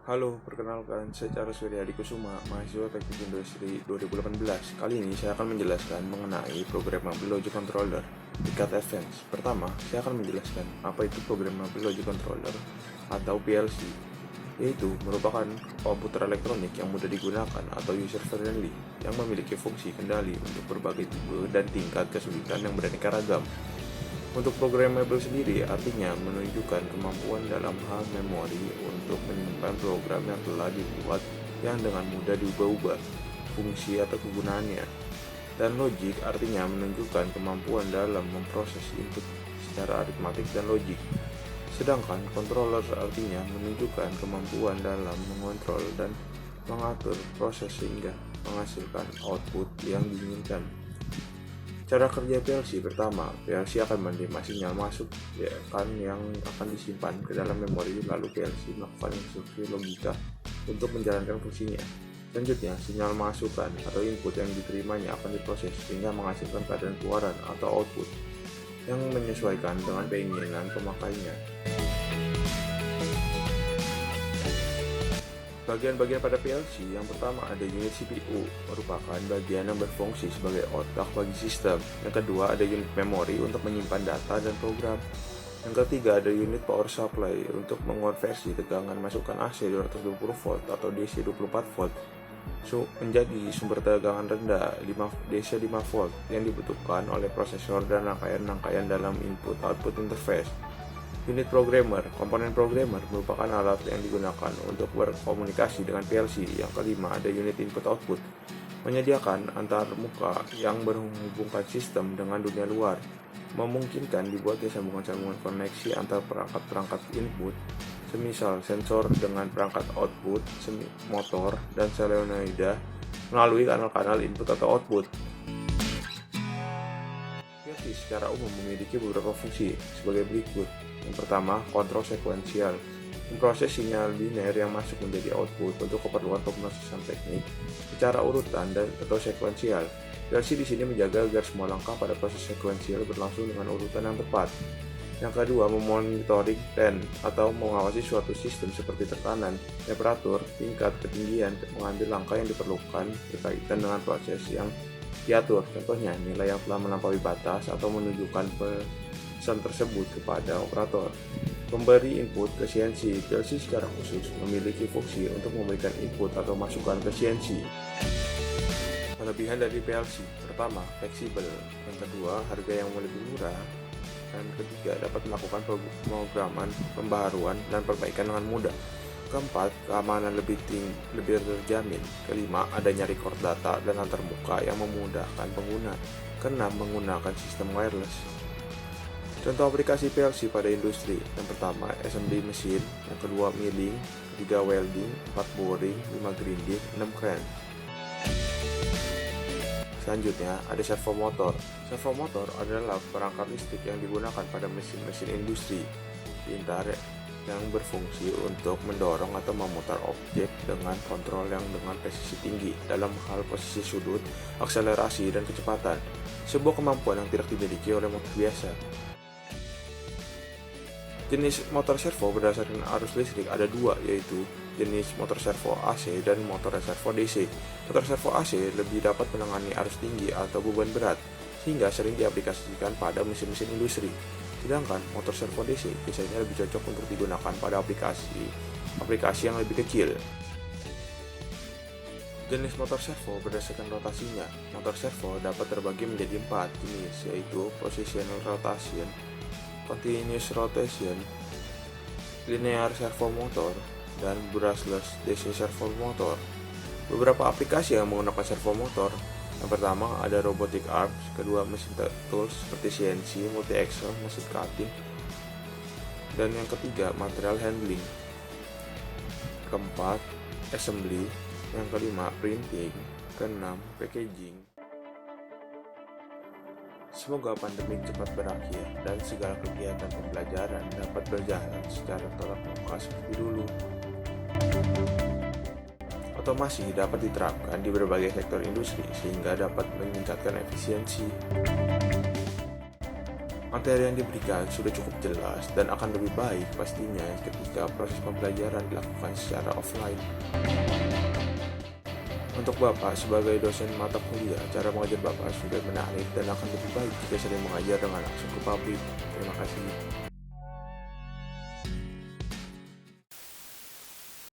Halo, perkenalkan, saya Charles Wiryadi Kusuma, mahasiswa Teknik Industri 2018. Kali ini saya akan menjelaskan mengenai Programmable Logic Controller, tingkat advance. Pertama, saya akan menjelaskan apa itu Programmable Logic Controller atau PLC, yaitu merupakan komputer elektronik yang mudah digunakan atau user-friendly, yang memiliki fungsi kendali untuk berbagai tipe dan tingkat kesulitan yang beraneka ragam. Untuk programmable sendiri artinya menunjukkan kemampuan dalam hal memori untuk menyimpan program yang telah dibuat yang dengan mudah diubah-ubah fungsi atau kegunaannya. Dan logic artinya menunjukkan kemampuan dalam memproses input secara aritmatik dan logik. Sedangkan controller artinya menunjukkan kemampuan dalam mengontrol dan mengatur proses sehingga menghasilkan output yang diinginkan. Cara kerja PLC: pertama, PLC akan menerima sinyal masuk yang akan disimpan ke dalam memori, lalu PLC melakukan instruksi logika untuk menjalankan fungsinya. Selanjutnya, sinyal masukan atau input yang diterimanya akan diproses sehingga menghasilkan keadaan keluaran atau output yang menyesuaikan dengan keinginan pemakainya. Bagian-bagian pada PLC: yang pertama ada unit CPU, merupakan bagian yang berfungsi sebagai otak bagi sistem. Yang kedua ada unit memori untuk menyimpan data dan program. Yang ketiga ada unit power supply untuk mengonversi tegangan masukan AC 220 volt atau DC 24 volt menjadi sumber tegangan rendah DC 5 volt yang dibutuhkan oleh prosesor dan rangkaian-rangkaian dalam input-output interface. Unit programmer, komponen programmer merupakan alat yang digunakan untuk berkomunikasi dengan PLC. Yang kelima ada unit input-output, menyediakan antarmuka yang menghubungkan sistem dengan dunia luar, memungkinkan dibuatnya sambungan-sambungan koneksi antar perangkat-perangkat input, semisal sensor dengan perangkat output, motor, dan solenoida melalui kanal-kanal input atau output. PLC secara umum memiliki beberapa fungsi sebagai berikut. Yang pertama, kontrol sekuensial, memproses sinyal biner yang masuk menjadi output untuk keperluan pemrosesan teknik secara urutan dan atau sekuensial. PLC di sini menjaga agar semua langkah pada proses sekuensial berlangsung dengan urutan yang tepat. Yang kedua, memonitoring trend atau mengawasi suatu sistem seperti tekanan, temperatur, tingkat, ketinggian, mengambil langkah yang diperlukan berkaitan dengan proses yang diatur. Contohnya, nilai yang telah melampaui batas atau menunjukkan pesan tersebut kepada operator. Pemberi input ke CNC: PLC secara khusus memiliki fungsi untuk memberikan input atau masukan ke CNC. Kelebihan dari PLC: pertama, fleksibel. Yang kedua, harga yang lebih murah. Dan ketiga, dapat melakukan pemrograman, pembaharuan, dan perbaikan dengan mudah. Keempat, keamanan lebih terjamin. Kelima, adanya record data dan antarmuka yang memudahkan pengguna. Keenam, menggunakan sistem wireless. Contoh aplikasi PLC pada industri: yang pertama, assembly mesin; yang kedua, milling; ketiga, welding; 4 boring; 5 grinding; 6 crane. Selanjutnya, ada servo motor. Servo motor adalah perangkat listrik yang digunakan pada mesin-mesin industri pintar yang berfungsi untuk mendorong atau memutar objek dengan kontrol yang dengan presisi tinggi dalam hal posisi sudut, akselerasi, dan kecepatan. Sebuah kemampuan yang tidak dimiliki oleh motor biasa. Jenis motor servo berdasarkan arus listrik ada dua, yaitu jenis motor servo AC dan motor servo DC. Motor servo AC lebih dapat menangani arus tinggi atau beban berat, sehingga sering diaplikasikan pada mesin-mesin industri. Sedangkan motor servo DC biasanya lebih cocok untuk digunakan pada aplikasi yang lebih kecil. Jenis motor servo berdasarkan rotasinya. Motor servo dapat terbagi menjadi 4 jenis, yaitu positional rotation, continuous rotation, linear servo motor, dan brushless DC servo motor. Beberapa aplikasi yang menggunakan servo motor: yang pertama ada robotic arms, kedua mesin tools seperti CNC, multi-axle, mesin cutting, dan yang ketiga material handling. Keempat, assembly. Yang kelima, printing. Keenam, packaging. Semoga pandemi cepat berakhir dan segala kegiatan pembelajaran dapat berjalan secara tatap muka seperti dulu. Otomasi dapat diterapkan di berbagai sektor industri sehingga dapat meningkatkan efisiensi. Materi yang diberikan sudah cukup jelas dan akan lebih baik pastinya ketika proses pembelajaran dilakukan secara offline. Untuk Bapak sebagai dosen mata kuliah, cara mengajar Bapak sudah menarik dan akan lebih baik jika sering mengajar dengan langsung ke publik. Terima kasih.